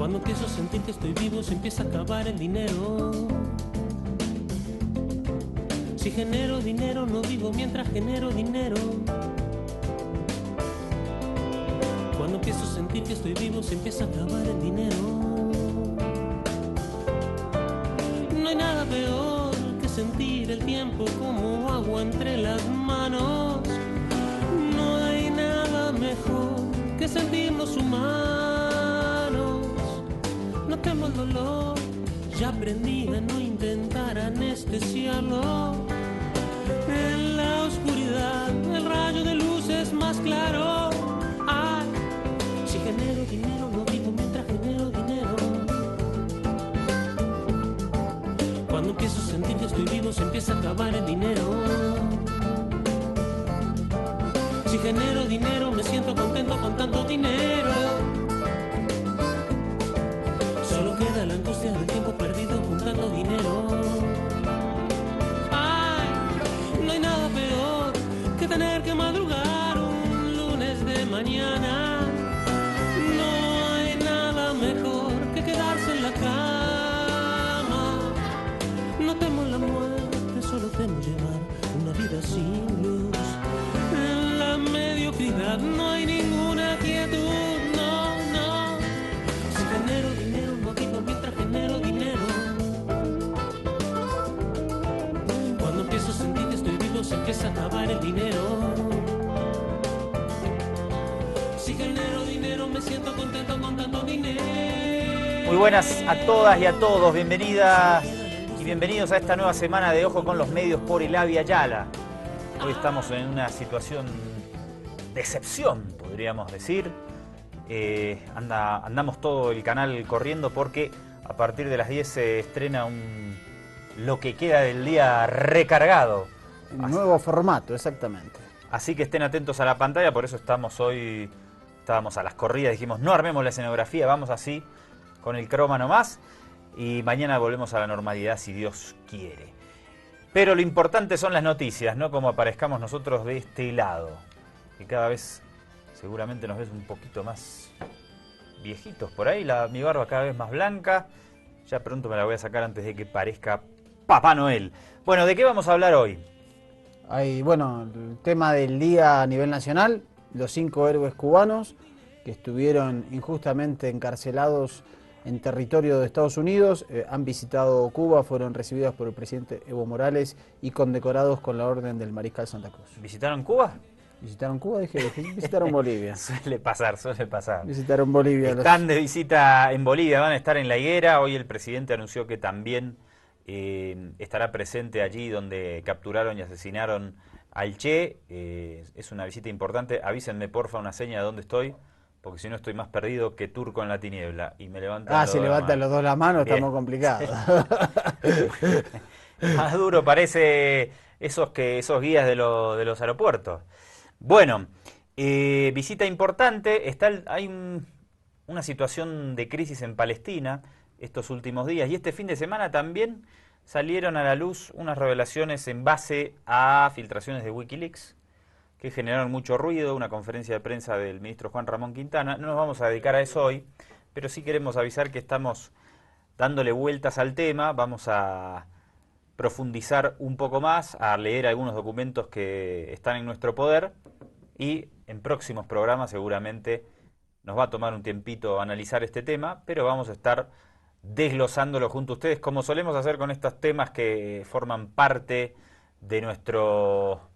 Cuando empiezo a sentir que estoy vivo, se empieza a acabar el dinero. Si genero dinero, no vivo mientras genero dinero. Cuando empiezo a sentir que estoy vivo, se empieza a acabar el dinero. No hay nada peor que sentir el tiempo como agua entre las manos. No hay nada mejor que sentirnos humanos. No temo el dolor, ya aprendí a no intentar anestesiarlo. En la oscuridad el rayo de luz es más claro. Ay, si genero dinero no vivo mientras genero dinero. Cuando empiezo a sentir que estoy vivo se empieza a acabar el dinero. Si genero dinero me siento contento con tanto dinero. Solo queda la angustia del tiempo perdido juntando dinero. Ay, no hay nada peor que tener que madrugar un lunes de mañana. No hay nada mejor que quedarse en la cama. No temo la muerte, solo temo llevar una vida sin luz. En la mediocridad no hay ninguna quietud, no, no. Si genero dinero no vivo mientras genero dinero. Cuando empiezo a sentir que estoy vivo se empieza a acabar el dinero. Si genero dinero me siento contento con tanto dinero. Muy buenas a todas y a todos, bienvenidas y bienvenidos a esta nueva semana de Ojo con los Medios por Elavia Ayala. Hoy estamos en una situación de excepción, podríamos decir. Andamos todo el canal corriendo porque a partir de las 10 se estrena lo que queda del día recargado. Un nuevo formato, exactamente. Así que estén atentos a la pantalla, por eso estábamos a las corridas, dijimos no armemos la escenografía, vamos así con el croma nomás y mañana volvemos a la normalidad si Dios quiere. Pero lo importante son las noticias, no como aparezcamos nosotros de este lado, que cada vez seguramente nos ves un poquito más viejitos por ahí, mi barba cada vez más blanca, ya pronto me la voy a sacar antes de que parezca Papá Noel. Bueno, ¿de qué vamos a hablar hoy? Bueno, el tema del día a nivel nacional, los 5 héroes cubanos que estuvieron injustamente encarcelados en territorio de Estados Unidos, han visitado Cuba, fueron recibidos por el presidente Evo Morales y condecorados con la Orden del Mariscal Santa Cruz. ¿Visitaron Cuba? ¿Visitaron Cuba? Dije, visitaron Bolivia. Suele pasar. Visitaron Bolivia. Están de visita en Bolivia, van a estar en La Higuera. Hoy el presidente anunció que también estará presente allí donde capturaron y asesinaron al Che. Es una visita importante. Avísenme porfa una seña de dónde estoy, porque si no estoy más perdido que turco en la tiniebla. Y me levantan si levantan los dos las manos, bien. estamos complicados. Más duro parece esos guías de los aeropuertos. Bueno, visita importante. Hay una situación de crisis en Palestina estos últimos días. Y este fin de semana también salieron a la luz unas revelaciones en base a filtraciones de Wikileaks que generaron mucho ruido, una conferencia de prensa del ministro Juan Ramón Quintana. No nos vamos a dedicar a eso hoy, pero sí queremos avisar que estamos dándole vueltas al tema. Vamos a profundizar un poco más, a leer algunos documentos que están en nuestro poder y en próximos programas seguramente nos va a tomar un tiempito analizar este tema, pero vamos a estar desglosándolo junto a ustedes, como solemos hacer con estos temas que forman parte de nuestro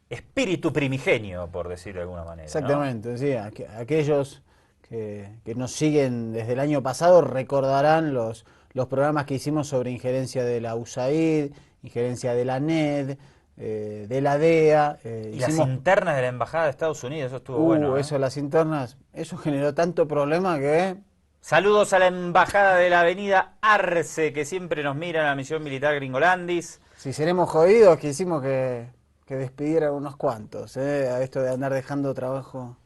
espíritu primigenio, por decirlo de alguna manera. Exactamente, ¿no? Sí, aquellos que nos siguen desde el año pasado recordarán los programas que hicimos sobre injerencia de la USAID, injerencia de la NED, de la DEA. Y las internas de la Embajada de Estados Unidos, eso estuvo bueno. Eso, las internas, eso generó tanto problema que... Saludos a la Embajada de la Avenida Arce, que siempre nos mira en la misión militar Gringolandis. Si seremos jodidos, quisimos que despidieran unos cuantos, a esto de andar dejando trabajo.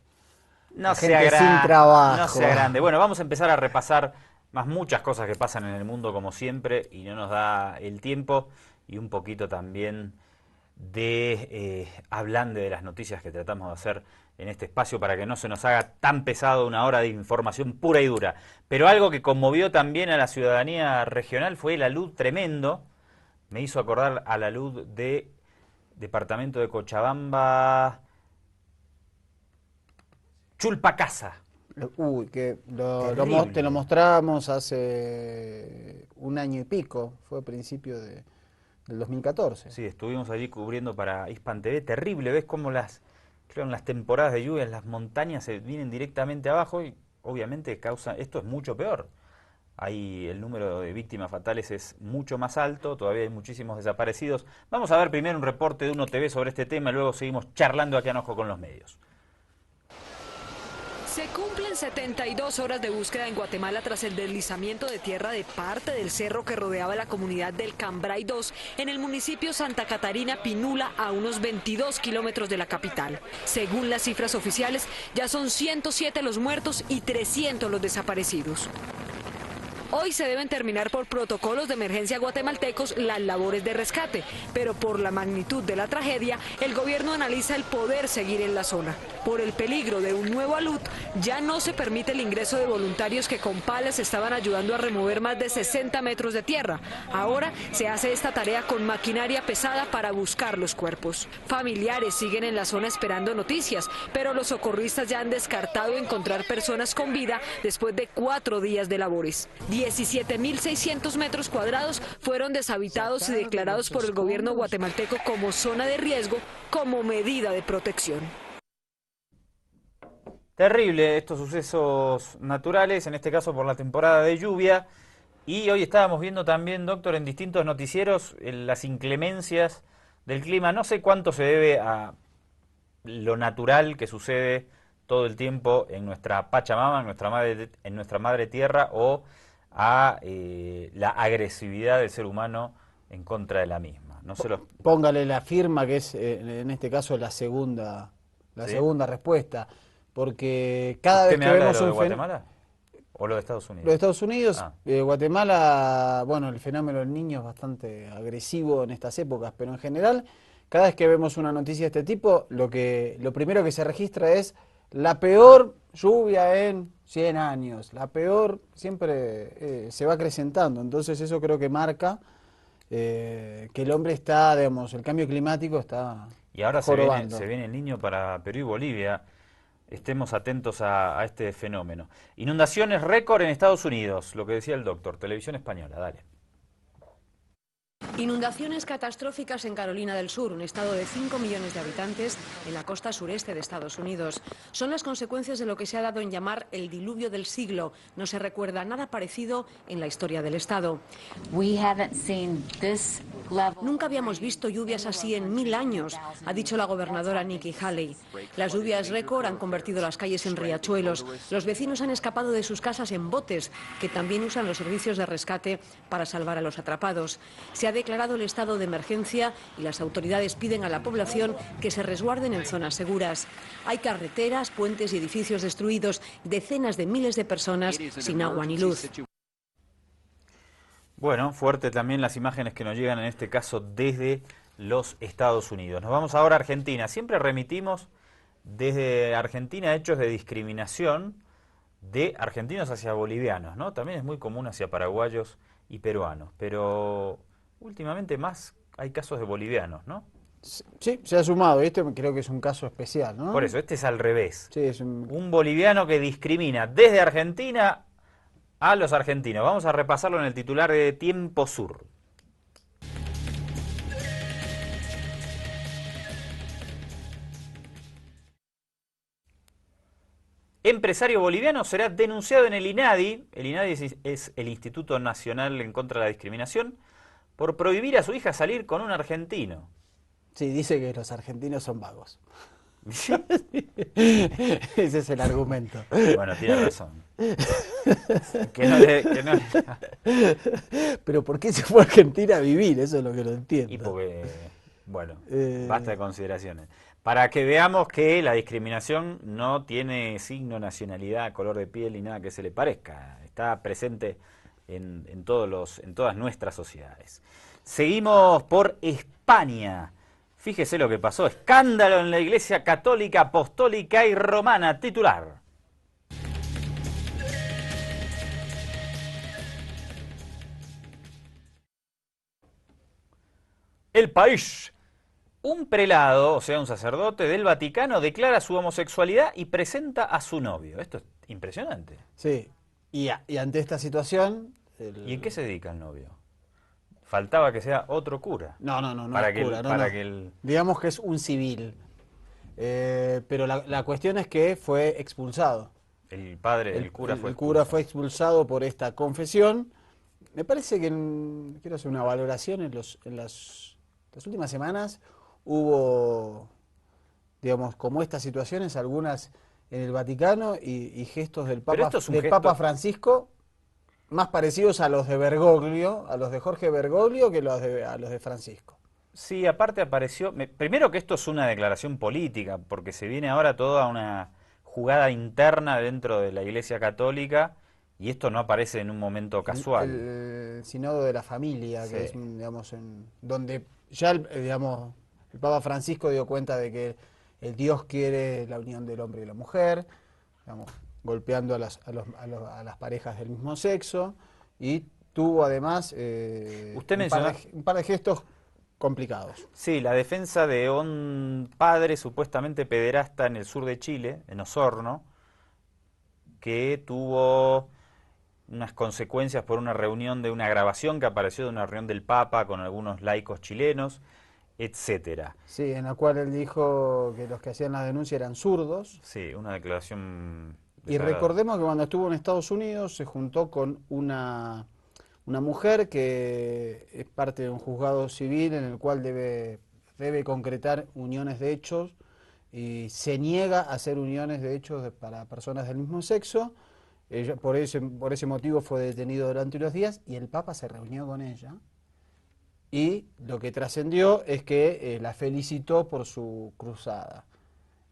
No sea sea sin trabajo. No sea grande. Bueno, vamos a empezar a repasar muchas cosas que pasan en el mundo como siempre y no nos da el tiempo, y un poquito también de Ablande, de las noticias que tratamos de hacer en este espacio para que no se nos haga tan pesado una hora de información pura y dura. Pero algo que conmovió también a la ciudadanía regional fue el alud tremendo. Me hizo acordar al alud de departamento de Cochabamba, Chulpacasa. Uy, que Terrible. te lo mostrábamos hace un año y pico, fue a principio del 2014. Sí, estuvimos allí cubriendo para Hispan TV. Terrible, ves cómo creo en las temporadas de lluvia, las montañas se vienen directamente abajo y obviamente esto es mucho peor. Ahí el número de víctimas fatales es mucho más alto, todavía hay muchísimos desaparecidos. Vamos a ver primero un reporte de 1TV sobre este tema y luego seguimos charlando aquí en Ojo con los Medios. Se cumplen 72 horas de búsqueda en Guatemala tras el deslizamiento de tierra de parte del cerro que rodeaba la comunidad del Cambray 2 en el municipio Santa Catarina Pinula, a unos 22 kilómetros de la capital. Según las cifras oficiales, ya son 107 los muertos y 300 los desaparecidos. Hoy se deben terminar por protocolos de emergencia guatemaltecos las labores de rescate, pero por la magnitud de la tragedia, el gobierno analiza el poder seguir en la zona. Por el peligro de un nuevo alud, ya no se permite el ingreso de voluntarios que con palas estaban ayudando a remover más de 60 metros de tierra. Ahora se hace esta tarea con maquinaria pesada para buscar los cuerpos. Familiares siguen en la zona esperando noticias, pero los socorristas ya han descartado encontrar personas con vida después de 4 días de labores. 17.600 metros cuadrados fueron deshabitados y declarados por el gobierno guatemalteco como zona de riesgo como medida de protección. Terrible estos sucesos naturales, en este caso por la temporada de lluvia. Y hoy estábamos viendo también, doctor, en distintos noticieros las inclemencias del clima. No sé cuánto se debe a lo natural que sucede todo el tiempo en nuestra Pachamama, en nuestra madre tierra, o a la agresividad del ser humano en contra de la misma. No se los... Póngale la firma, que es en este caso la segunda ¿Sí? Respuesta, porque cada ¿Usted vez me que habla vemos de lo de un Guatemala o lo de Estados Unidos? Los Estados Unidos, Ah. Guatemala, bueno, el fenómeno del niño es bastante agresivo en estas épocas, pero en general, cada vez que vemos una noticia de este tipo, lo primero que se registra es la peor lluvia en 100 años, la peor siempre se va acrecentando, entonces eso creo que marca que el hombre está, digamos, el cambio climático está Y ahora jorobando. se viene el niño para Perú y Bolivia. Estemos atentos a este fenómeno. Inundaciones récord en Estados Unidos, lo que decía el doctor. Televisión Española, dale. Inundaciones catastróficas en Carolina del Sur, un estado de 5 millones de habitantes en la costa sureste de Estados Unidos. Son las consecuencias de lo que se ha dado en llamar el diluvio del siglo. No se recuerda nada parecido en la historia del estado. Nunca habíamos visto lluvias así en 1000 años, ha dicho la gobernadora Nikki Haley. Las lluvias récord han convertido las calles en riachuelos. Los vecinos han escapado de sus casas en botes, que también usan los servicios de rescate para salvar a los atrapados. Se ha declarado el estado de emergencia y las autoridades piden a la población que se resguarden en zonas seguras. Hay carreteras, puentes y edificios destruidos, decenas de miles de personas sin agua ni luz. Bueno, fuerte también las imágenes que nos llegan en este caso desde los Estados Unidos. Nos vamos ahora a Argentina. Siempre remitimos desde Argentina hechos de discriminación de argentinos hacia bolivianos, ¿no? También es muy común hacia paraguayos y peruanos, pero últimamente más hay casos de bolivianos, ¿no? Sí, se ha sumado, este creo que es un caso especial, ¿no? Por eso, este es al revés. Sí, es Un boliviano que discrimina desde Argentina a los argentinos. Vamos a repasarlo en el titular de Tiempo Sur. Empresario boliviano será denunciado en el INADI. El INADI es el Instituto Nacional en contra de la Discriminación, por prohibir a su hija salir con un argentino. Sí, dice que los argentinos son vagos. Ese es el argumento. Bueno, tiene razón. Pero ¿por qué se fue a Argentina a vivir? Eso es lo que no entiendo. Y porque, bueno, basta de consideraciones. Para que veamos que la discriminación no tiene signo, nacionalidad, color de piel ni nada que se le parezca. Está presente en todas nuestras sociedades. Seguimos por España. Fíjese lo que pasó. Escándalo en la Iglesia Católica, Apostólica y Romana. Titular. El País. Un prelado, o sea, un sacerdote del Vaticano, declara su homosexualidad y presenta a su novio. Esto es impresionante. Sí, y ante esta situación... ¿Y en qué se dedica el novio? Faltaba que sea otro cura. No para es que cura, el, no, para no. que el... Digamos que es un civil. Pero la cuestión es que fue expulsado. El padre, el cura fue El cura expulsado. fue expulsado por esta confesión. Me parece que, quiero hacer una valoración, en las últimas semanas hubo, digamos, como estas situaciones, algunas en el Vaticano y gestos del Pero Papa, esto es un del gesto... Papa Francisco más parecidos a los de Bergoglio, a los de Jorge Bergoglio, que a los de Francisco. Sí, aparte apareció... Primero que esto es una declaración política, porque se viene ahora toda una jugada interna dentro de la Iglesia Católica y esto no aparece en un momento casual. El Sínodo de la Familia, Sí. que es, digamos, donde ya, digamos, el Papa Francisco dio cuenta de que el Dios quiere la unión del hombre y la mujer, digamos, golpeando a las parejas del mismo sexo, y tuvo además un par de gestos complicados. Sí, la defensa de un padre supuestamente pederasta en el sur de Chile, en Osorno, que tuvo unas consecuencias por una reunión de una grabación que apareció de una reunión del Papa con algunos laicos chilenos, etcétera. Sí, en la cual él dijo que los que hacían la denuncia eran zurdos. Sí, una declaración... Y recordemos que cuando estuvo en Estados Unidos se juntó con una mujer que es parte de un juzgado civil en el cual debe concretar uniones de hechos y se niega a hacer uniones de hechos para personas del mismo sexo. Ella, por ese motivo fue detenido durante unos días y el Papa se reunió con ella y lo que trascendió es que la felicitó por su cruzada.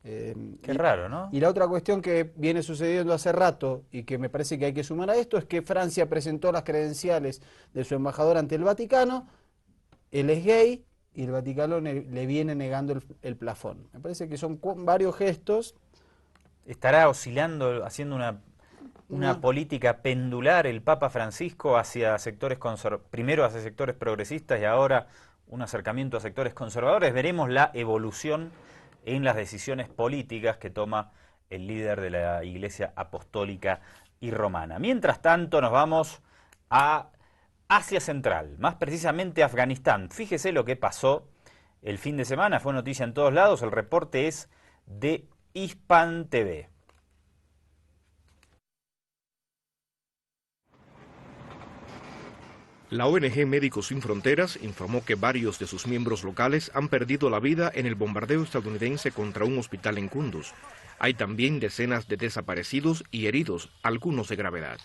Qué raro, ¿no? Y la otra cuestión que viene sucediendo hace rato y que me parece que hay que sumar a esto es que Francia presentó las credenciales de su embajador ante el Vaticano, él es gay y el Vaticano le viene negando el plafón. Me parece que son varios gestos. ¿Estará oscilando, haciendo una política pendular el Papa Francisco hacia sectores primero hacia sectores progresistas y ahora un acercamiento a sectores conservadores? Veremos la evolución en las decisiones políticas que toma el líder de la Iglesia Apostólica y Romana. Mientras tanto, nos vamos a Asia Central, más precisamente a Afganistán. Fíjese lo que pasó el fin de semana, fue noticia en todos lados, el reporte es de Hispan TV. La ONG Médicos Sin Fronteras informó que varios de sus miembros locales han perdido la vida en el bombardeo estadounidense contra un hospital en Kunduz. Hay también decenas de desaparecidos y heridos, algunos de gravedad.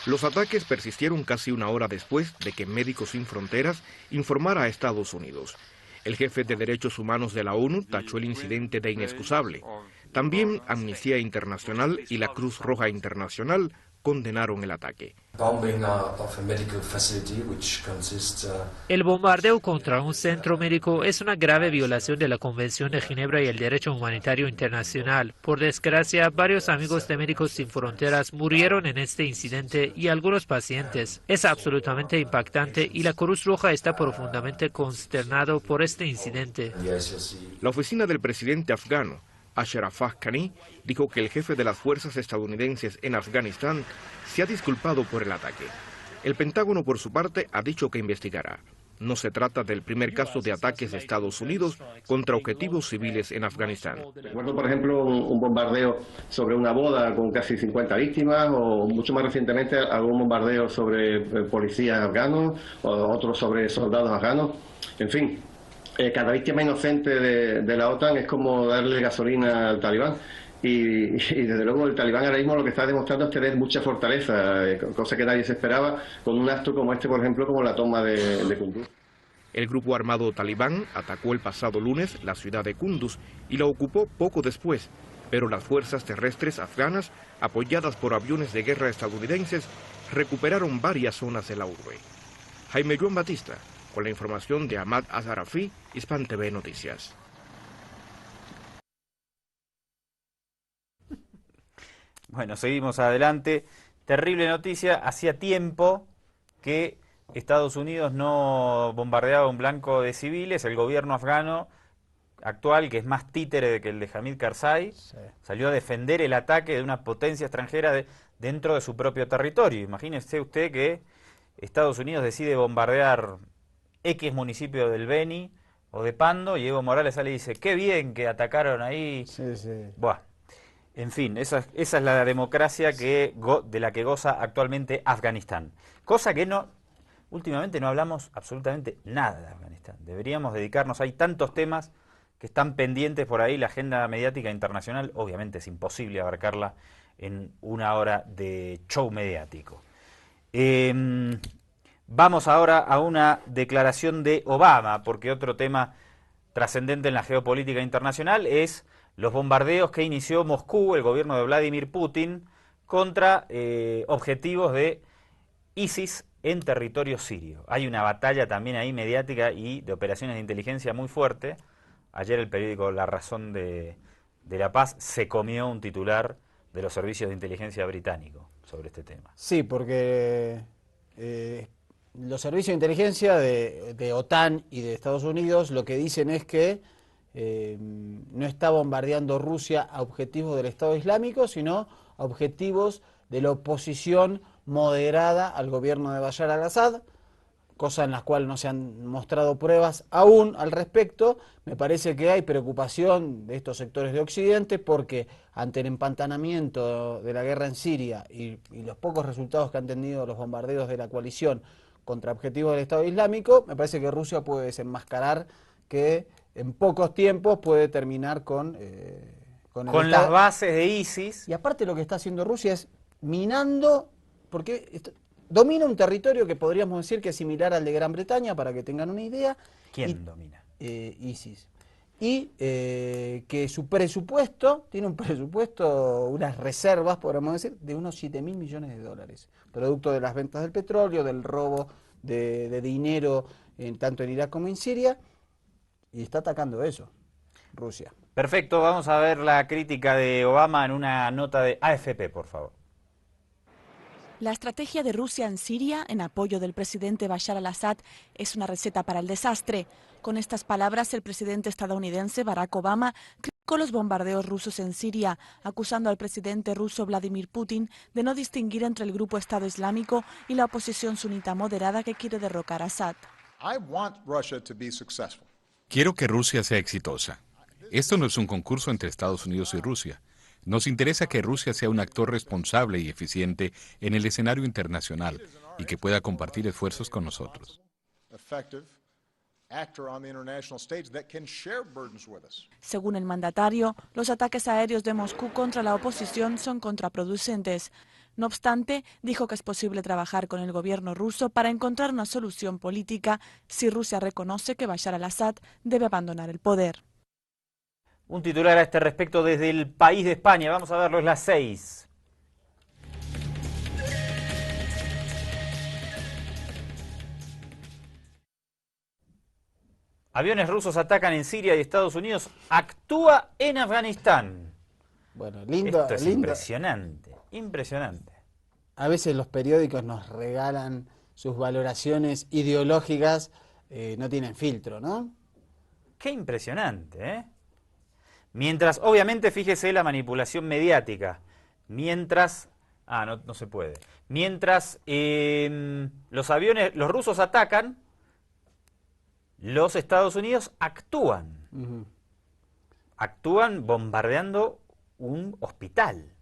Los ataques persistieron casi una hora después de que Médicos Sin Fronteras informara a Estados Unidos. El jefe de Derechos Humanos de la ONU tachó el incidente de inexcusable. También Amnistía Internacional y la Cruz Roja Internacional condenaron el ataque. El bombardeo contra un centro médico es una grave violación de la Convención de Ginebra y el derecho humanitario internacional. Por desgracia, varios amigos de Médicos Sin Fronteras murieron en este incidente y algunos pacientes. Es absolutamente impactante y la Cruz Roja está profundamente consternado por este incidente. La oficina del presidente afgano, Ashraf Ghani, dijo que el jefe de las fuerzas estadounidenses en Afganistán se ha disculpado por el ataque. El Pentágono, por su parte, ha dicho que investigará. No se trata del primer caso de ataques de Estados Unidos contra objetivos civiles en Afganistán. Recuerdo, por ejemplo, un bombardeo sobre una boda con casi 50 víctimas, o mucho más recientemente algún bombardeo sobre policías afganos, o otro sobre soldados afganos. En fin, cada víctima inocente de la OTAN es como darle gasolina al talibán. Y desde luego el talibán ahora mismo lo que está demostrando es tener mucha fortaleza, cosa que nadie se esperaba con un acto como este, por ejemplo, como la toma de Kunduz. El grupo armado talibán atacó el pasado lunes la ciudad de Kunduz y la ocupó poco después, pero las fuerzas terrestres afganas, apoyadas por aviones de guerra estadounidenses, recuperaron varias zonas de la urbe. Jaime Joan Batista, con la información de Ahmad Azarafi, Hispan TV Noticias. Bueno, seguimos adelante. Terrible noticia. Hacía tiempo que Estados Unidos no bombardeaba un blanco de civiles. El gobierno afgano actual, que es más títere que el de Hamid Karzai, salió a defender el ataque de una potencia extranjera dentro de su propio territorio. Imagínese usted que Estados Unidos decide bombardear X municipio del Beni o de Pando y Evo Morales sale y dice, qué bien que atacaron ahí. Sí, sí. Buah. En fin, esa es la democracia de la que goza actualmente Afganistán. Cosa que últimamente no hablamos absolutamente nada de Afganistán. Deberíamos dedicarnos, hay tantos temas que están pendientes por ahí, la agenda mediática internacional, obviamente es imposible abarcarla en una hora de show mediático. Vamos ahora a una declaración de Obama, porque otro tema trascendente en la geopolítica internacional es los bombardeos que inició Moscú, el gobierno de Vladimir Putin, contra objetivos de ISIS en territorio sirio. Hay una batalla también ahí mediática y de operaciones de inteligencia muy fuerte. Ayer el periódico La Razón de La Paz se comió un titular de los servicios de inteligencia británicos sobre este tema. Sí, porque los servicios de inteligencia de OTAN y de Estados Unidos lo que dicen es que no está bombardeando Rusia a objetivos del Estado Islámico, sino a objetivos de la oposición moderada al gobierno de Bashar al-Assad, cosa en la cual no se han mostrado pruebas aún al respecto. Me parece que hay preocupación de estos sectores de Occidente porque ante el empantanamiento de la guerra en Siria y los pocos resultados que han tenido los bombardeos de la coalición contra objetivos del Estado Islámico, me parece que Rusia puede desenmascarar que en pocos tiempos puede terminar con las bases de ISIS. Y aparte lo que está haciendo Rusia es minando, porque domina un territorio que podríamos decir que es similar al de Gran Bretaña, para que tengan una idea. ¿Quién domina? ISIS. Y que su presupuesto, tiene un presupuesto, unas reservas, podríamos decir, de unos 7.000 millones de dólares, producto de las ventas del petróleo, del robo de dinero, tanto en Irak como en Siria, y está atacando eso, Rusia. Perfecto, vamos a ver la crítica de Obama en una nota de AFP, por favor. La estrategia de Rusia en Siria, en apoyo del presidente Bashar al-Assad, es una receta para el desastre. Con estas palabras, el presidente estadounidense Barack Obama criticó los bombardeos rusos en Siria, acusando al presidente ruso Vladimir Putin de no distinguir entre el grupo Estado Islámico y la oposición sunita moderada que quiere derrocar a Assad. Quiero que Rusia sea exitosa. Esto no es un concurso entre Estados Unidos y Rusia. Nos interesa que Rusia sea un actor responsable y eficiente en el escenario internacional y que pueda compartir esfuerzos con nosotros. Según el mandatario, los ataques aéreos de Moscú contra la oposición son contraproducentes. No obstante, dijo que es posible trabajar con el gobierno ruso para encontrar una solución política si Rusia reconoce que Bashar al-Assad debe abandonar el poder. Un titular a este respecto desde el país de España. Vamos a verlo, es las 6. Aviones rusos atacan en Siria y Estados Unidos actúa en Afganistán. Bueno, lindo. Esto es impresionante, impresionante. A veces los periódicos nos regalan sus valoraciones ideológicas, no tienen filtro, ¿no? Qué impresionante, ¿eh? Mientras, obviamente, fíjese la manipulación mediática. Mientras... no se puede. Mientras los rusos atacan, los Estados Unidos actúan. Actúan bombardeando un hospital.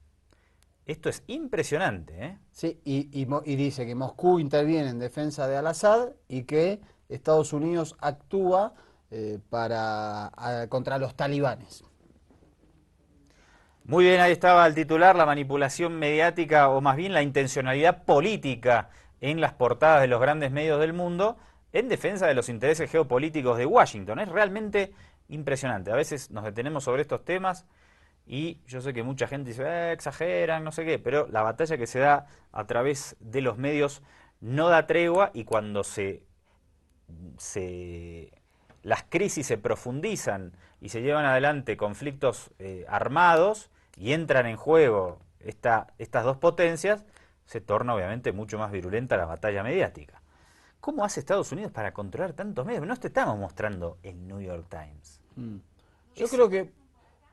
Esto es impresionante, ¿eh? Sí, y dice que Moscú interviene en defensa de al-Assad y que Estados Unidos actúa contra los talibanes. Muy bien, ahí estaba el titular, la manipulación mediática o más bien la intencionalidad política en las portadas de los grandes medios del mundo en defensa de los intereses geopolíticos de Washington. Es realmente impresionante. A veces nos detenemos sobre estos temas y yo sé que mucha gente dice, exageran, no sé qué, pero la batalla que se da a través de los medios no da tregua y cuando las crisis se profundizan y se llevan adelante conflictos armados y entran en juego estas dos potencias, se torna obviamente mucho más virulenta la batalla mediática. ¿Cómo hace Estados Unidos para controlar tantos medios? No te estamos mostrando el New York Times. Yo creo que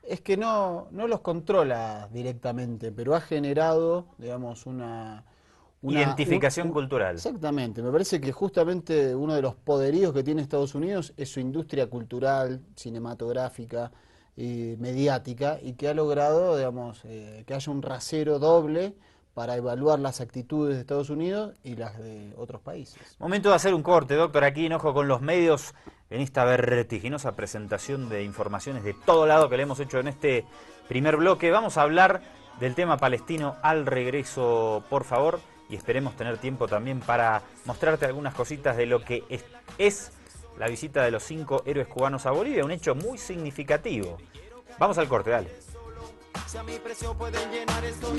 es que no los controla directamente, pero ha generado, digamos, una identificación cultural. Exactamente. Me parece que justamente uno de los poderíos que tiene Estados Unidos es su industria cultural, cinematográfica, mediática, y que ha logrado, digamos, que haya un rasero doble para evaluar las actitudes de Estados Unidos y las de otros países. Momento de hacer un corte, doctor, aquí en Ojo con los Medios, en esta vertiginosa presentación de informaciones de todo lado que le hemos hecho en este primer bloque. Vamos a hablar del tema palestino al regreso, por favor, y esperemos tener tiempo también para mostrarte algunas cositas de lo que es la visita de los 5 héroes cubanos a Bolivia, un hecho muy significativo. Vamos al corte, dale. Si a mi precio pueden llenar estoy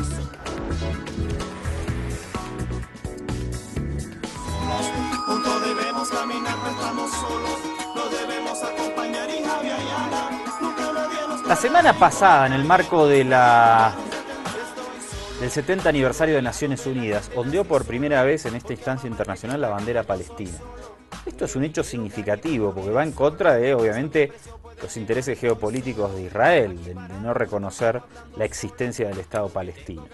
juntos debemos caminar, no estamos solos, no debemos acompañar y Javier Ayala. La semana pasada, en el marco de del 70 aniversario de Naciones Unidas, ondeó por primera vez en esta instancia internacional la bandera palestina. Esto es un hecho significativo porque va en contra de, obviamente, los intereses geopolíticos de Israel, de no reconocer la existencia del Estado palestino.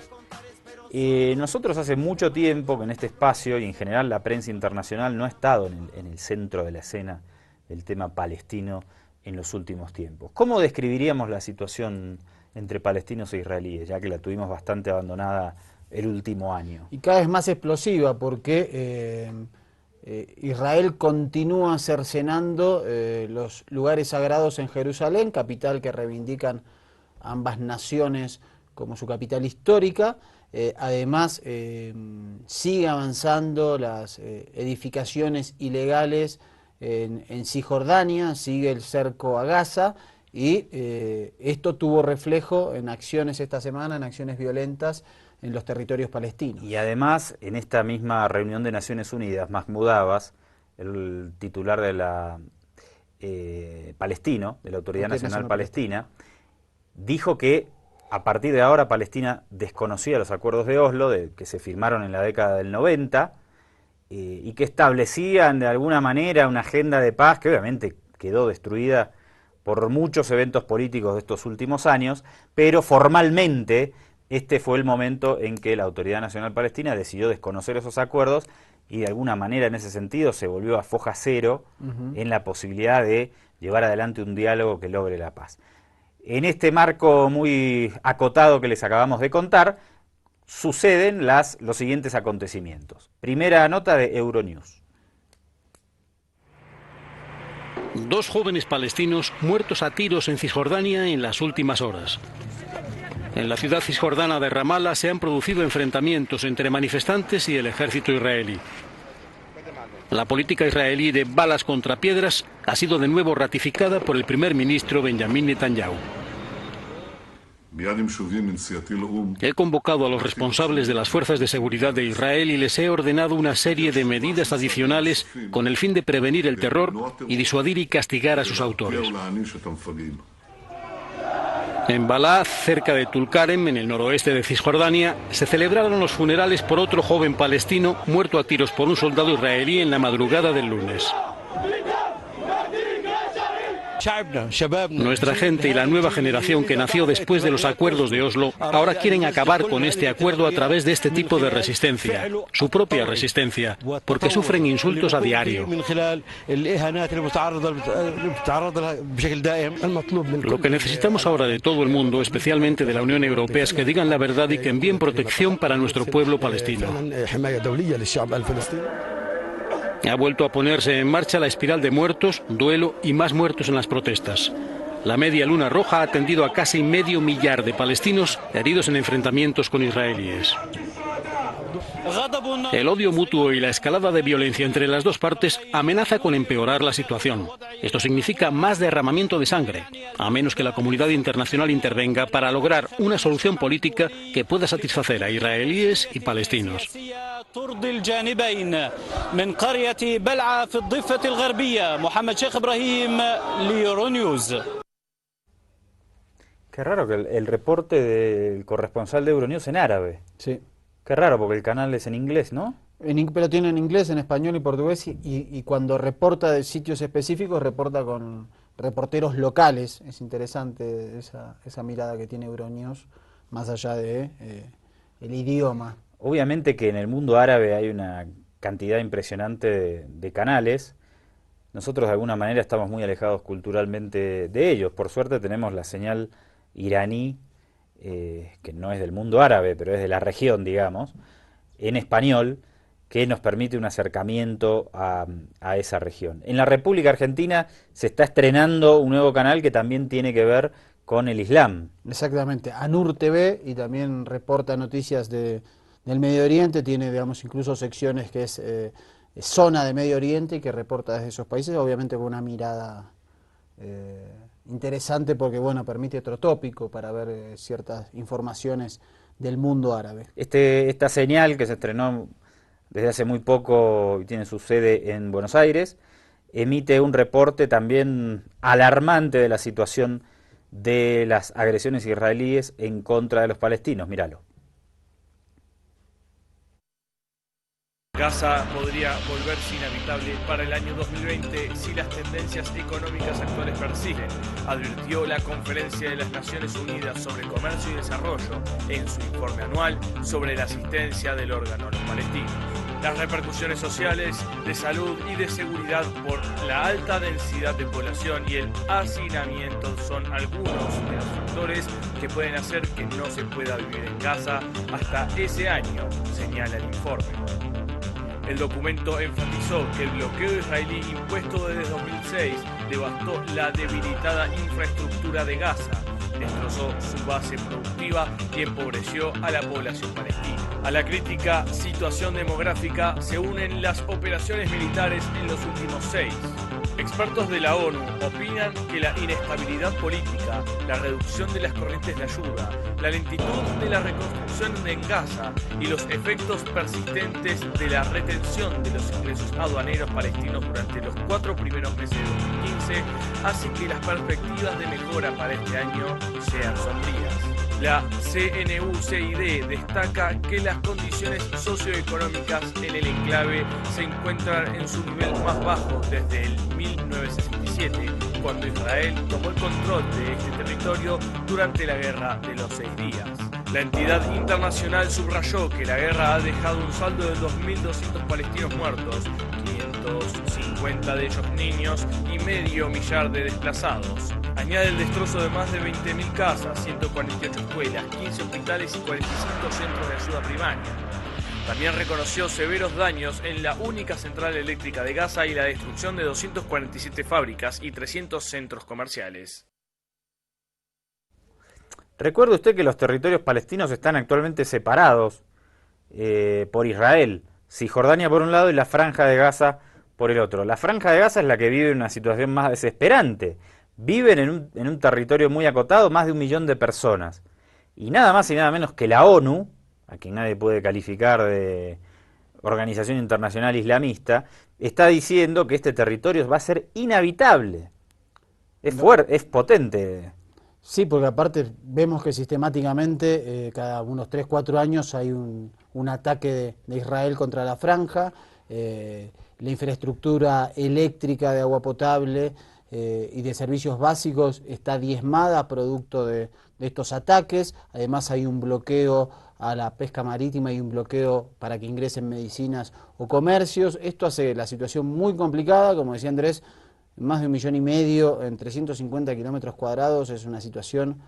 Nosotros hace mucho tiempo que en este espacio, y en general la prensa internacional, no ha estado en el centro de la escena del tema palestino en los últimos tiempos. ¿Cómo describiríamos la situación entre palestinos e israelíes, ya que la tuvimos bastante abandonada el último año? Y cada vez más explosiva porque Israel continúa cercenando los lugares sagrados en Jerusalén, capital que reivindican ambas naciones como su capital histórica. Además, sigue avanzando las edificaciones ilegales en Cisjordania, sigue el cerco a Gaza, y esto tuvo reflejo en acciones esta semana, en acciones violentas en los territorios palestinos. Y además, en esta misma reunión de Naciones Unidas, Mahmoud Abbas, el titular de la palestino, de la Autoridad Nacional Palestina, dijo que a partir de ahora Palestina desconocía los acuerdos de Oslo, que se firmaron en la década del 90, y que establecían de alguna manera una agenda de paz que obviamente quedó destruida por muchos eventos políticos de estos últimos años, pero formalmente este fue el momento en que la Autoridad Nacional Palestina decidió desconocer esos acuerdos y de alguna manera en ese sentido se volvió a foja cero en la posibilidad de llevar adelante un diálogo que logre la paz. En este marco muy acotado que les acabamos de contar, suceden los siguientes acontecimientos. Primera nota de Euronews. 2 jóvenes palestinos muertos a tiros en Cisjordania en las últimas horas. En la ciudad cisjordana de Ramallah se han producido enfrentamientos entre manifestantes y el ejército israelí. La política israelí de balas contra piedras ha sido de nuevo ratificada por el primer ministro Benjamin Netanyahu. He convocado a los responsables de las fuerzas de seguridad de Israel y les he ordenado una serie de medidas adicionales con el fin de prevenir el terror y disuadir y castigar a sus autores. En Balad, cerca de Tulkarem, en el noroeste de Cisjordania, se celebraron los funerales por otro joven palestino muerto a tiros por un soldado israelí en la madrugada del lunes. Nuestra gente y la nueva generación que nació después de los acuerdos de Oslo ahora quieren acabar con este acuerdo a través de este tipo de resistencia, su propia resistencia, porque sufren insultos a diario. Lo que necesitamos ahora de todo el mundo, especialmente de la Unión Europea, es que digan la verdad y que envíen protección para nuestro pueblo palestino. Ha vuelto a ponerse en marcha la espiral de muertos, duelo y más muertos en las protestas. La Media Luna Roja ha atendido a casi medio millar de palestinos heridos en enfrentamientos con israelíes. El odio mutuo y la escalada de violencia entre las dos partes amenaza con empeorar la situación. Esto significa más derramamiento de sangre, a menos que la comunidad internacional intervenga para lograr una solución política que pueda satisfacer a israelíes y palestinos. ترضي الجانبين من قرية بلعة في الضفة الغربية. محمد شيخ إبراهيم ليورونيوز. Qué raro que el reporte del corresponsal de Euronews en árabe. Sí. Qué raro porque el canal es en inglés, ¿no? Pero tiene en inglés, en español y portugués y cuando reporta de sitios específicos reporta con reporteros locales. Es interesante esa mirada que tiene Euronews más allá de el idioma. Obviamente que en el mundo árabe hay una cantidad impresionante de canales. Nosotros de alguna manera estamos muy alejados culturalmente de ellos. Por suerte tenemos la señal iraní, que no es del mundo árabe, pero es de la región, digamos, en español, que nos permite un acercamiento a esa región. En la República Argentina se está estrenando un nuevo canal que también tiene que ver con el Islam. Exactamente, Anur TV, y también reporta noticias del Medio Oriente, tiene, digamos, incluso secciones que es zona de Medio Oriente y que reporta desde esos países, obviamente con una mirada interesante porque, bueno, permite otro tópico para ver ciertas informaciones del mundo árabe. Esta señal que se estrenó desde hace muy poco y tiene su sede en Buenos Aires, emite un reporte también alarmante de la situación de las agresiones israelíes en contra de los palestinos. Míralo. Gaza podría volverse inhabitable para el año 2020 si las tendencias económicas actuales persisten, advirtió la Conferencia de las Naciones Unidas sobre Comercio y Desarrollo en su informe anual sobre la asistencia del órgano a los palestinos. Las repercusiones sociales, de salud y de seguridad por la alta densidad de población y el hacinamiento son algunos de los factores que pueden hacer que no se pueda vivir en Gaza hasta ese año, señala el informe. El documento enfatizó que el bloqueo israelí impuesto desde 2006 devastó la debilitada infraestructura de Gaza, destrozó su base productiva y empobreció a la población palestina. A la crítica situación demográfica se unen las operaciones militares en los últimos 6. Expertos de la ONU opinan que la inestabilidad política, la reducción de las corrientes de ayuda, la lentitud de la reconstrucción en Gaza y los efectos persistentes de la retención de los ingresos aduaneros palestinos durante los 4 primeros meses de 2015 hacen que las perspectivas de mejora para este año sean sombrías. La CNUCID destaca que las condiciones socioeconómicas en el enclave se encuentran en su nivel más bajo desde el 1967, cuando Israel tomó el control de este territorio durante la Guerra de los 6 días. La entidad internacional subrayó que la guerra ha dejado un saldo de 2.200 palestinos muertos, 550 de ellos niños y medio millar de desplazados. Añade el destrozo de más de 20.000 casas, 148 escuelas, 15 hospitales y 45 centros de ayuda primaria. También reconoció severos daños en la única central eléctrica de Gaza y la destrucción de 247 fábricas y 300 centros comerciales. Recuerde usted que los territorios palestinos están actualmente separados por Israel, Cisjordania por un lado y la Franja de Gaza por el otro. La Franja de Gaza es la que vive una situación más desesperante. Viven en un territorio muy acotado más de 1 millón de personas. Y nada más y nada menos que la ONU, a quien nadie puede calificar de organización internacional islamista, está diciendo que este territorio va a ser inhabitable. Es fuerte, es potente. Sí, porque aparte vemos que sistemáticamente cada unos 3-4 años hay un ataque de Israel contra la franja, la infraestructura eléctrica de agua potable y de servicios básicos está diezmada producto de estos ataques. Además hay un bloqueo a la pesca marítima y un bloqueo para que ingresen medicinas o comercios. Esto hace la situación muy complicada, como decía Andrés, más de 1,5 millones en 350 kilómetros cuadrados, es una situación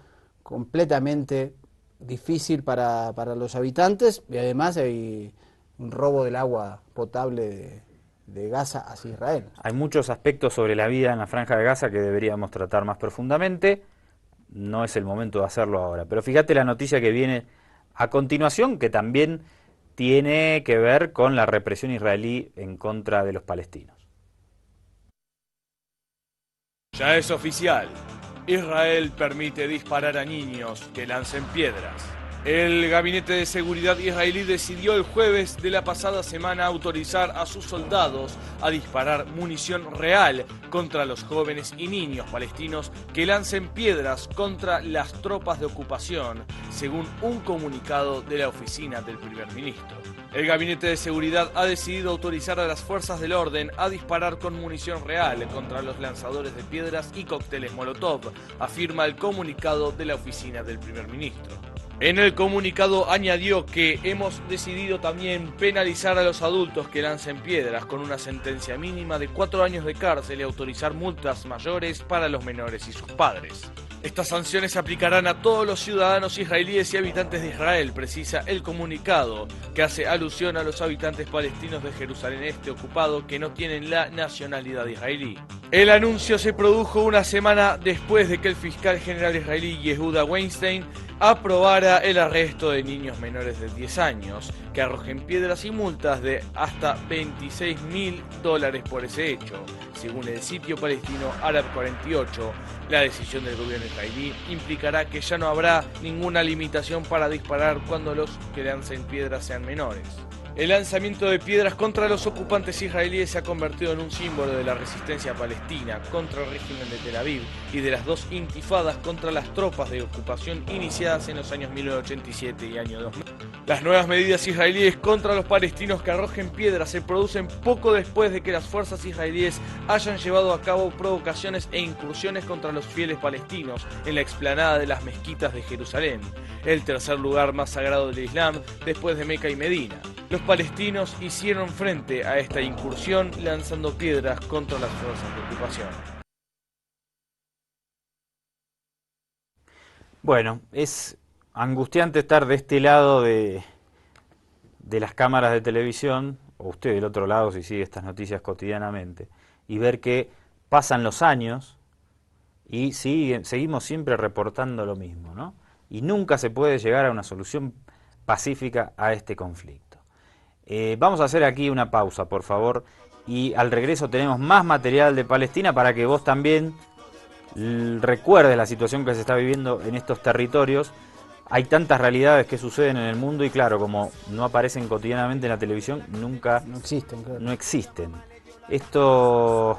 completamente difícil para los habitantes y además hay un robo del agua potable de Gaza hacia Israel. Hay muchos aspectos sobre la vida en la Franja de Gaza que deberíamos tratar más profundamente, no es el momento de hacerlo ahora, pero fíjate la noticia que viene a continuación que también tiene que ver con la represión israelí en contra de los palestinos. Ya es oficial, Israel permite disparar a niños que lancen piedras. El Gabinete de Seguridad israelí decidió el jueves de la pasada semana autorizar a sus soldados a disparar munición real contra los jóvenes y niños palestinos que lancen piedras contra las tropas de ocupación, según un comunicado de la oficina del primer ministro. El Gabinete de Seguridad ha decidido autorizar a las fuerzas del orden a disparar con munición real contra los lanzadores de piedras y cócteles Molotov, afirma el comunicado de la oficina del primer ministro. En el comunicado añadió que hemos decidido también penalizar a los adultos que lancen piedras con una sentencia mínima de 4 años de cárcel y autorizar multas mayores para los menores y sus padres. Estas sanciones se aplicarán a todos los ciudadanos israelíes y habitantes de Israel, precisa el comunicado, que hace alusión a los habitantes palestinos de Jerusalén Este ocupado que no tienen la nacionalidad israelí. El anuncio se produjo una semana después de que el fiscal general israelí Yehuda Weinstein aprobara el arresto de niños menores de 10 años que arrojen piedras y multas de hasta $26.000 por ese hecho. Según el sitio palestino Arab 48, la decisión del gobierno israelí implicará que ya no habrá ninguna limitación para disparar cuando los que lancen piedras sean menores. El lanzamiento de piedras contra los ocupantes israelíes se ha convertido en un símbolo de la resistencia palestina contra el régimen de Tel Aviv y de las dos intifadas contra las tropas de ocupación iniciadas en los años 1987 y año 2000. Las nuevas medidas israelíes contra los palestinos que arrojen piedras se producen poco después de que las fuerzas israelíes hayan llevado a cabo provocaciones e incursiones contra los fieles palestinos en la explanada de las mezquitas de Jerusalén, el tercer lugar más sagrado del Islam después de Meca y Medina. Los palestinos hicieron frente a esta incursión lanzando piedras contra las fuerzas de ocupación. Bueno, es angustiante estar de este lado de las cámaras de televisión, o usted del otro lado si sigue estas noticias cotidianamente, y ver que pasan los años y seguimos siempre reportando lo mismo, ¿no? Y nunca se puede llegar a una solución pacífica a este conflicto. Vamos a hacer aquí una pausa, por favor, y al regreso tenemos más material de Palestina para que vos también recuerdes la situación que se está viviendo en estos territorios. Hay tantas realidades que suceden en el mundo y claro, como no aparecen cotidianamente en la televisión, nunca no existen. Claro. No existen. Esto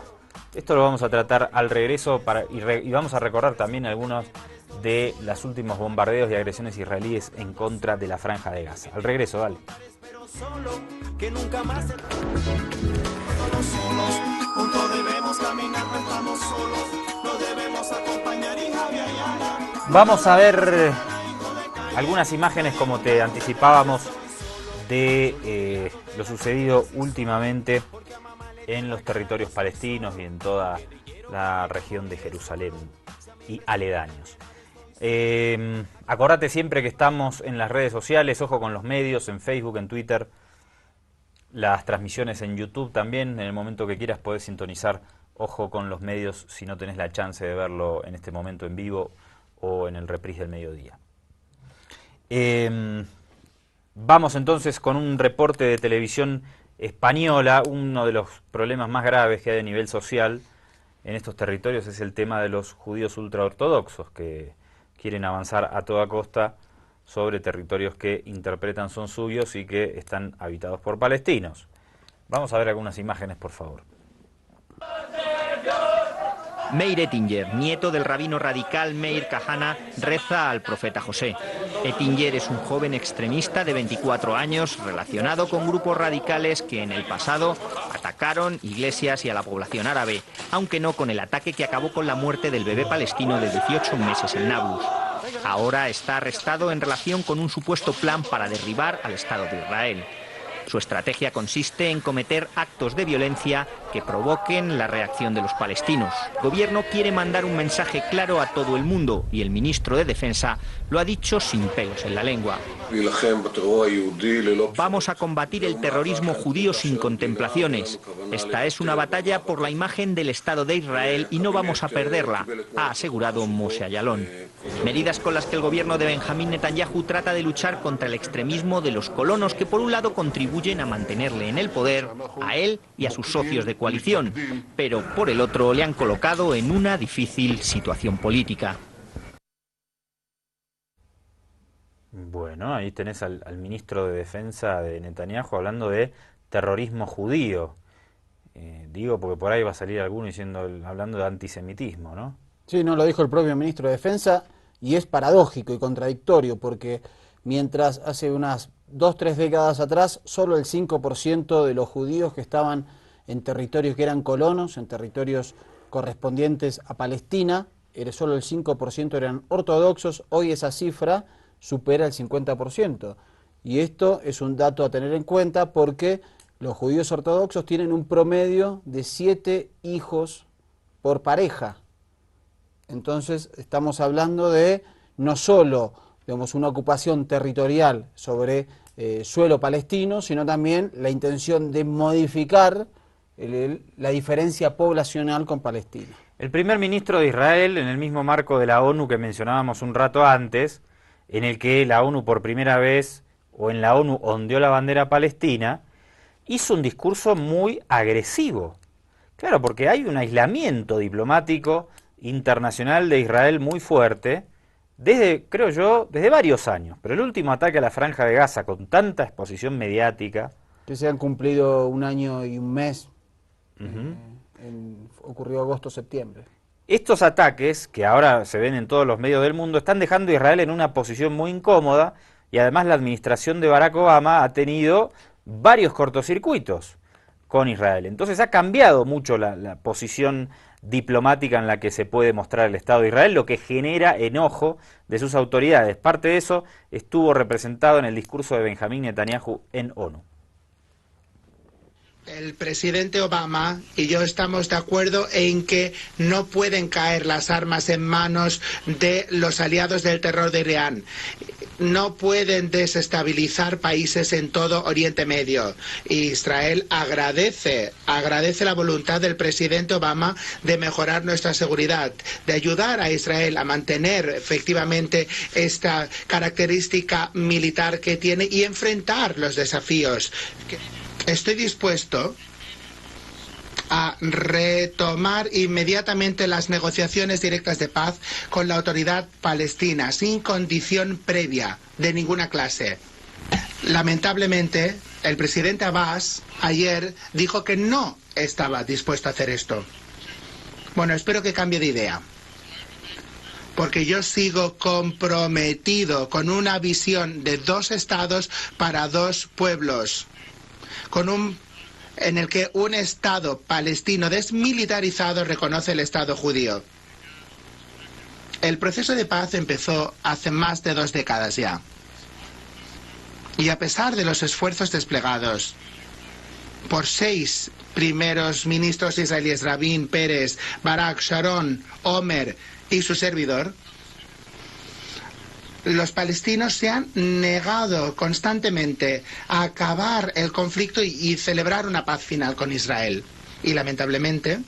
lo vamos a tratar al regreso y vamos a recordar también algunos de los últimos bombardeos y agresiones israelíes en contra de la Franja de Gaza. Al regreso, dale. Solo, que nunca más solos, juntos debemos caminar, no estamos solos, nos debemos acompañar y Javier Ayala. Vamos a ver algunas imágenes, como te anticipábamos, de lo sucedido últimamente en los territorios palestinos y en toda la región de Jerusalén y aledaños. Acordate siempre que estamos en las redes sociales, ojo con los medios, en Facebook, en Twitter, las transmisiones en YouTube también. En el momento que quieras podés sintonizar, ojo con los medios si no tenés la chance de verlo en este momento en vivo o en el reprise del mediodía. Vamos entonces con un reporte de televisión española. Uno de los problemas más graves que hay a nivel social en estos territorios es el tema de los judíos ultraortodoxos que quieren avanzar a toda costa sobre territorios que interpretan son suyos y que están habitados por palestinos. Vamos a ver algunas imágenes, por favor. Meir Ettinger, nieto del rabino radical Meir Kahana, reza al profeta José. Ettinger es un joven extremista de 24 años relacionado con grupos radicales que en el pasado atacaron iglesias y a la población árabe, aunque no con el ataque que acabó con la muerte del bebé palestino de 18 meses en Nablus. Ahora está arrestado en relación con un supuesto plan para derribar al Estado de Israel. Su estrategia consiste en cometer actos de violencia que provoquen la reacción de los palestinos. El gobierno quiere mandar un mensaje claro a todo el mundo y el ministro de Defensa lo ha dicho sin pelos en la lengua. Vamos a combatir el terrorismo judío sin contemplaciones. Esta es una batalla por la imagen del Estado de Israel y no vamos a perderla, ha asegurado Moshe Ayalon. Medidas con las que el gobierno de Benjamín Netanyahu trata de luchar contra el extremismo de los colonos que por un lado contribuyen a mantenerle en el poder, a él y a sus socios de coalición, pero por el otro le han colocado en una difícil situación política. Bueno, ahí tenés al ministro de Defensa de Netanyahu hablando de terrorismo judío. Digo porque por ahí va a salir alguno hablando de antisemitismo, ¿no? Sí, no, lo dijo el propio ministro de Defensa y es paradójico y contradictorio porque mientras hace unas 2-3 décadas atrás solo el 5% de los judíos que estaban en territorios que eran colonos, en territorios correspondientes a Palestina, solo el 5% eran ortodoxos, hoy esa cifra supera el 50%. Y esto es un dato a tener en cuenta porque los judíos ortodoxos tienen un promedio de 7 hijos por pareja. Entonces estamos hablando de no solo, digamos, una ocupación territorial sobre suelo palestino, sino también la intención de modificar la diferencia poblacional con Palestina. El primer ministro de Israel, en el mismo marco de la ONU que mencionábamos un rato antes, en el que la ONU por primera vez, o en la ONU ondeó la bandera palestina, hizo un discurso muy agresivo. Claro, porque hay un aislamiento diplomático internacional de Israel muy fuerte, desde, creo yo, desde varios años. Pero el último ataque a la Franja de Gaza, con tanta exposición mediática... Que se han cumplido 1 año y 1 mes, ocurrió agosto-septiembre. Estos ataques, que ahora se ven en todos los medios del mundo, están dejando a Israel en una posición muy incómoda, y además la administración de Barack Obama ha tenido varios cortocircuitos con Israel. Entonces ha cambiado mucho la posición diplomática en la que se puede mostrar el Estado de Israel, lo que genera enojo de sus autoridades. Parte de eso estuvo representado en el discurso de Benjamín Netanyahu en ONU. El presidente Obama y yo estamos de acuerdo en que no pueden caer las armas en manos de los aliados del terror de Irán. No pueden desestabilizar países en todo Oriente Medio. Israel agradece la voluntad del presidente Obama de mejorar nuestra seguridad, de ayudar a Israel a mantener efectivamente esta característica militar que tiene y enfrentar los desafíos. Estoy dispuesto a retomar inmediatamente las negociaciones directas de paz con la autoridad palestina, sin condición previa de ninguna clase. Lamentablemente, el presidente Abbas ayer dijo que no estaba dispuesto a hacer esto. Bueno, espero que cambie de idea, porque yo sigo comprometido con una visión de 2 estados para 2 pueblos, en el que un Estado palestino desmilitarizado reconoce el Estado judío. El proceso de paz empezó hace más de 2 décadas ya. Y a pesar de los esfuerzos desplegados por 6 primeros ministros israelíes, Rabin, Pérez, Barak, Sharon, Omer y su servidor, los palestinos se han negado constantemente a acabar el conflicto y celebrar una paz final con Israel. Y lamentablemente,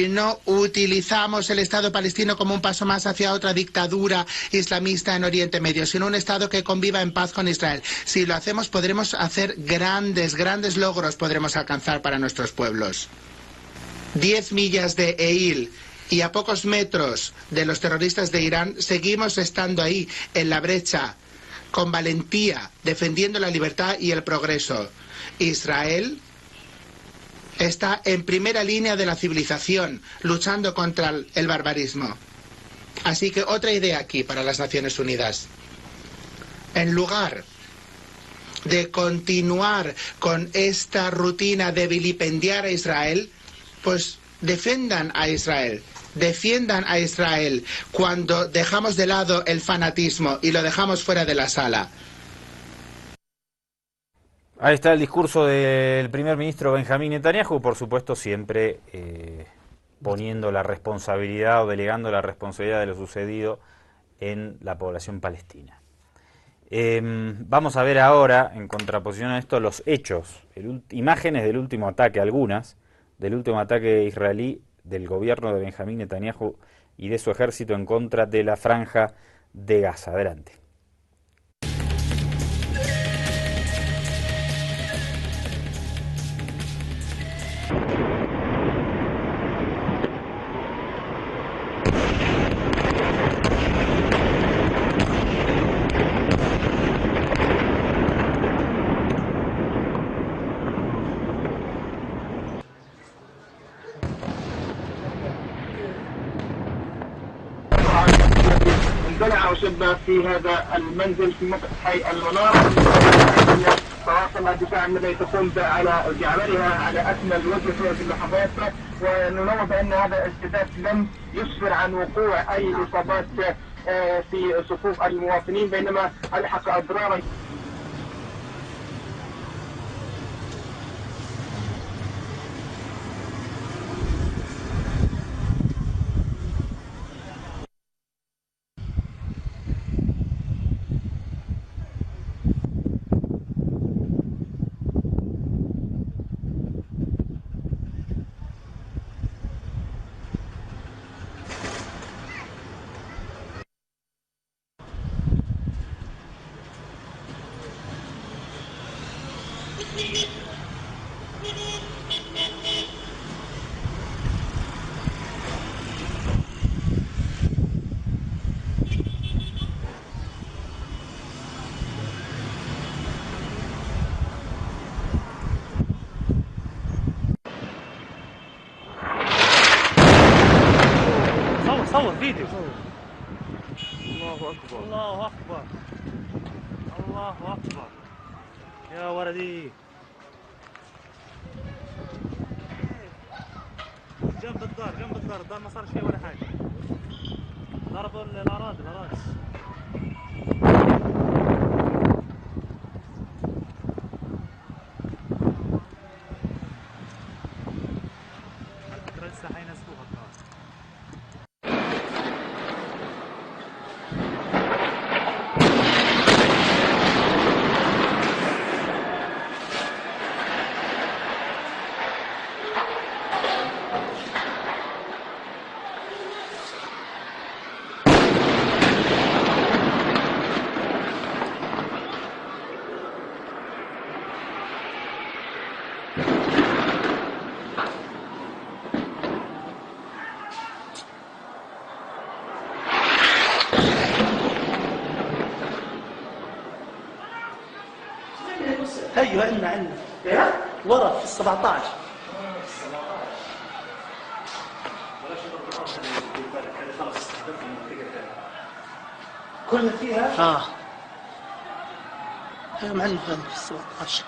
no utilizamos el Estado palestino como un paso más hacia otra dictadura islamista en Oriente Medio, sino un Estado que conviva en paz con Israel. Si lo hacemos, podremos hacer grandes logros, podremos alcanzar para nuestros pueblos. 10 millas de Eil y a pocos metros de los terroristas de Irán, seguimos estando ahí, en la brecha, con valentía, defendiendo la libertad y el progreso. Israel está en primera línea de la civilización, luchando contra el barbarismo. Así que otra idea aquí para las Naciones Unidas. En lugar de continuar con esta rutina de vilipendiar a Israel, pues defiendan a Israel cuando dejamos de lado el fanatismo y lo dejamos fuera de la sala. Ahí está el discurso del primer ministro Benjamín Netanyahu, por supuesto siempre poniendo la responsabilidad o delegando la responsabilidad de lo sucedido en la población palestina. Vamos a ver ahora, en contraposición a esto, los hechos, imágenes del último ataque, algunas, del último ataque israelí del gobierno de Benjamín Netanyahu y de su ejército en contra de la Franja de Gaza. Adelante. اندلع شبه في هذا المنزل في منطقة حي المنارة. فواصل الدفاع المدني تقوم بعملها على أكمل وجه في اللحظات، وننوه بأن هذا الاشتباك لم يسفر عن وقوع أي إصابات في صفوف المواطنين، بينما ألحق أضرارا. صور فيديو. الله أكبر الله أكبر الله أكبر يا ولدي. جنب الدار ما صار شيء ولا حاجة. ضربوا الأراضي. لسه حينسفوها خلاص. ايوه عندنا ورا في 17. كلنا فيها؟ ايوه معنا في 17.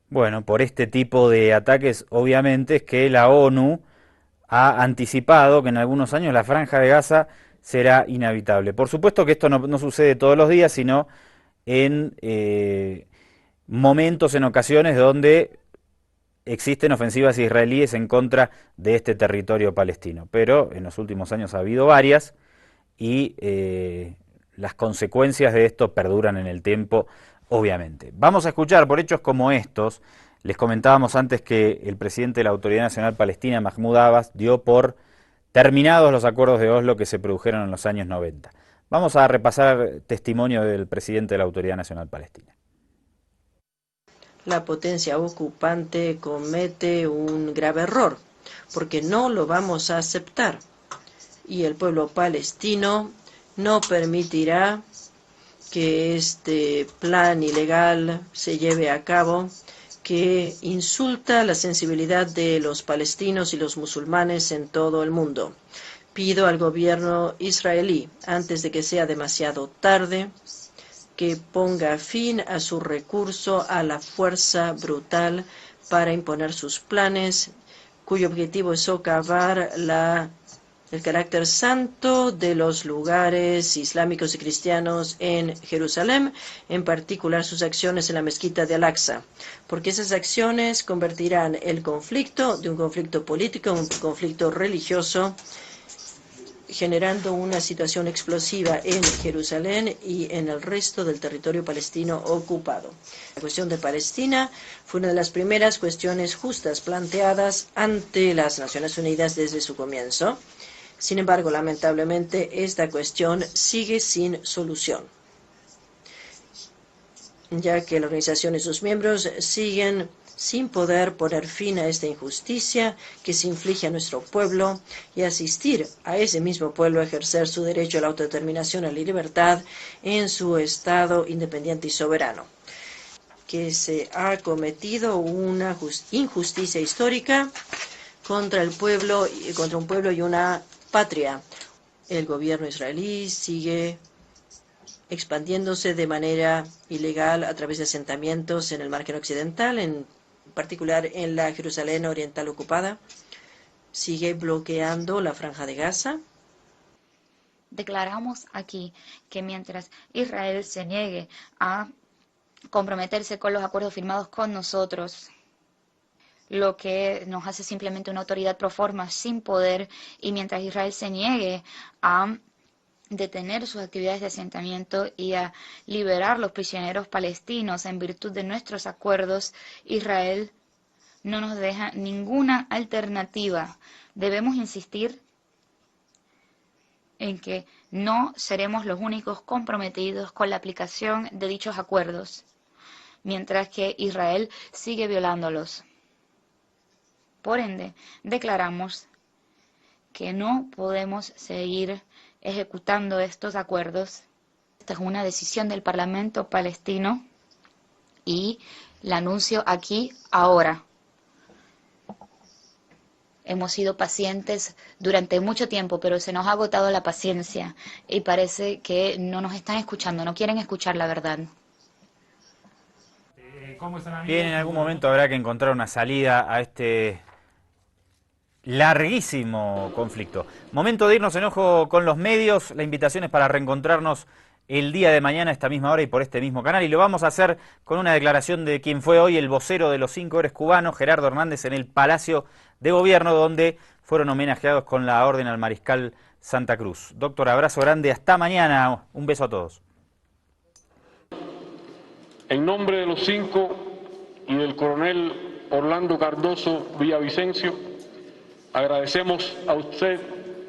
Bueno, por este tipo de ataques, obviamente, es que la ONU ha anticipado que en algunos años la Franja de Gaza será inhabitable. Por supuesto que esto no sucede todos los días, sino en momentos, en ocasiones donde existen ofensivas israelíes en contra de este territorio palestino. Pero en los últimos años ha habido varias y las consecuencias de esto perduran en el tiempo, obviamente. Vamos a escuchar por hechos como estos. Les comentábamos antes que el presidente de la Autoridad Nacional Palestina, Mahmoud Abbas, dio por terminados los acuerdos de Oslo que se produjeron en los años 90. Vamos a repasar testimonio del presidente de la Autoridad Nacional Palestina. La potencia ocupante comete un grave error, porque no lo vamos a aceptar. Y el pueblo palestino no permitirá que este plan ilegal se lleve a cabo, que insulta la sensibilidad de los palestinos y los musulmanes en todo el mundo. Pido al gobierno israelí, antes de que sea demasiado tarde, que ponga fin a su recurso a la fuerza brutal para imponer sus planes, cuyo objetivo es socavar el carácter santo de los lugares islámicos y cristianos en Jerusalén, en particular sus acciones en la mezquita de Al-Aqsa, porque esas acciones convertirán el conflicto de un conflicto político en un conflicto religioso, generando una situación explosiva en Jerusalén y en el resto del territorio palestino ocupado. La cuestión de Palestina fue una de las primeras cuestiones justas planteadas ante las Naciones Unidas desde su comienzo. Sin embargo, lamentablemente, esta cuestión sigue sin solución, ya que la organización y sus miembros siguen sin poder poner fin a esta injusticia que se inflige a nuestro pueblo y asistir a ese mismo pueblo a ejercer su derecho a la autodeterminación y a la libertad en su Estado independiente y soberano. Que se ha cometido una injusticia histórica contra el pueblo, contra un pueblo y una patria. El gobierno israelí sigue expandiéndose de manera ilegal a través de asentamientos en el margen occidental, en particular en la Jerusalén oriental ocupada. Sigue bloqueando la Franja de Gaza. Declaramos aquí que mientras Israel se niegue a comprometerse con los acuerdos firmados con nosotros, lo que nos hace simplemente una autoridad pro forma sin poder, y mientras Israel se niegue a detener sus actividades de asentamiento y a liberar los prisioneros palestinos en virtud de nuestros acuerdos, Israel no nos deja ninguna alternativa. Debemos insistir en que no seremos los únicos comprometidos con la aplicación de dichos acuerdos, mientras que Israel sigue violándolos. Por ende, declaramos que no podemos seguir ejecutando estos acuerdos. Esta es una decisión del Parlamento palestino y la anuncio aquí ahora. Hemos sido pacientes durante mucho tiempo, pero se nos ha agotado la paciencia y parece que no nos están escuchando, no quieren escuchar la verdad. Bien, en algún momento habrá que encontrar una salida a este larguísimo conflicto. Momento de irnos en Ojo con los Medios. La invitación es para reencontrarnos el día de mañana a esta misma hora y por este mismo canal. Y lo vamos a hacer con una declaración de quien fue hoy el vocero de los 5 héroes cubanos, Gerardo Hernández, en el Palacio de Gobierno, donde fueron homenajeados con la Orden al Mariscal Santa Cruz. Doctor, abrazo grande. Hasta mañana. Un beso a todos. En nombre de los 5 y del coronel Orlando Cardoso Villavicencio, agradecemos a usted,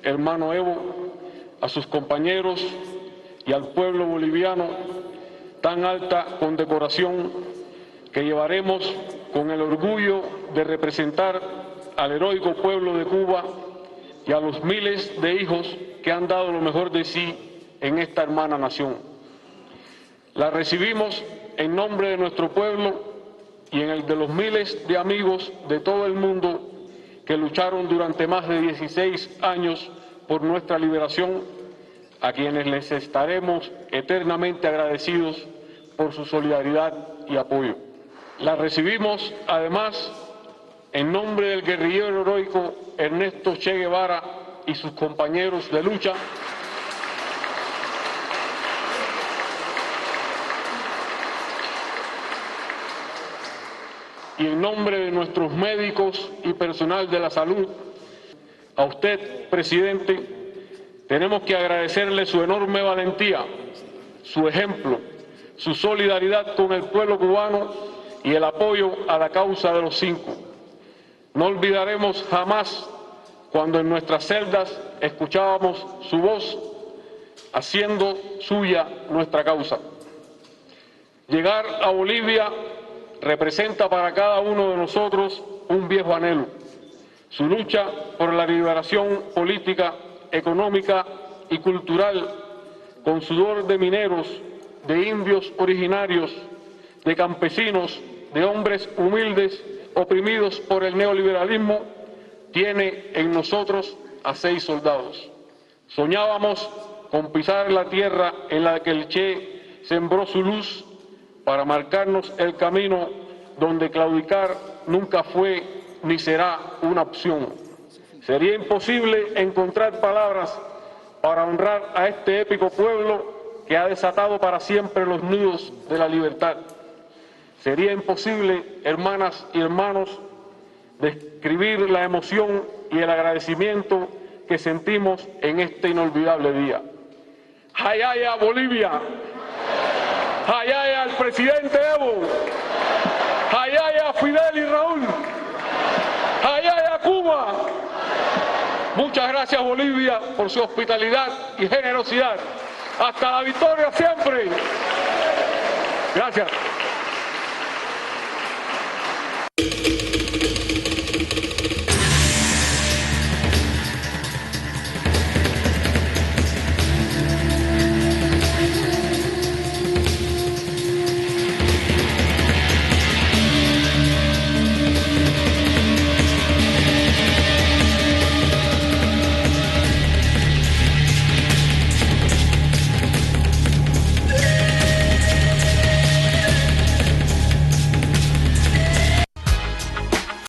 hermano Evo, a sus compañeros y al pueblo boliviano tan alta condecoración que llevaremos con el orgullo de representar al heroico pueblo de Cuba y a los miles de hijos que han dado lo mejor de sí en esta hermana nación. La recibimos en nombre de nuestro pueblo y en el de los miles de amigos de todo el mundo que lucharon durante más de 16 años por nuestra liberación, a quienes les estaremos eternamente agradecidos por su solidaridad y apoyo. La recibimos, además, en nombre del guerrillero heroico Ernesto Che Guevara y sus compañeros de lucha, y en nombre de nuestros médicos y personal de la salud. A usted, presidente, tenemos que agradecerle su enorme valentía, su ejemplo, su solidaridad con el pueblo cubano y el apoyo a la causa de los 5. No olvidaremos jamás cuando en nuestras celdas escuchábamos su voz haciendo suya nuestra causa. Llegar a Bolivia representa para cada uno de nosotros un viejo anhelo. Su lucha por la liberación política, económica y cultural, con sudor de mineros, de indios originarios, de campesinos, de hombres humildes oprimidos por el neoliberalismo, tiene en nosotros a 6 soldados. Soñábamos con pisar la tierra en la que el Che sembró su luz para marcarnos el camino donde claudicar nunca fue ni será una opción. Sería imposible encontrar palabras para honrar a este épico pueblo que ha desatado para siempre los nudos de la libertad. Sería imposible, hermanas y hermanos, describir la emoción y el agradecimiento que sentimos en este inolvidable día. ¡Jayaya Bolivia! ¡Jayaya al presidente Evo! ¡Jayaya Fidel y Raúl! ¡Jayaya Cuba! Muchas gracias, Bolivia, por su hospitalidad y generosidad. ¡Hasta la victoria siempre! Gracias.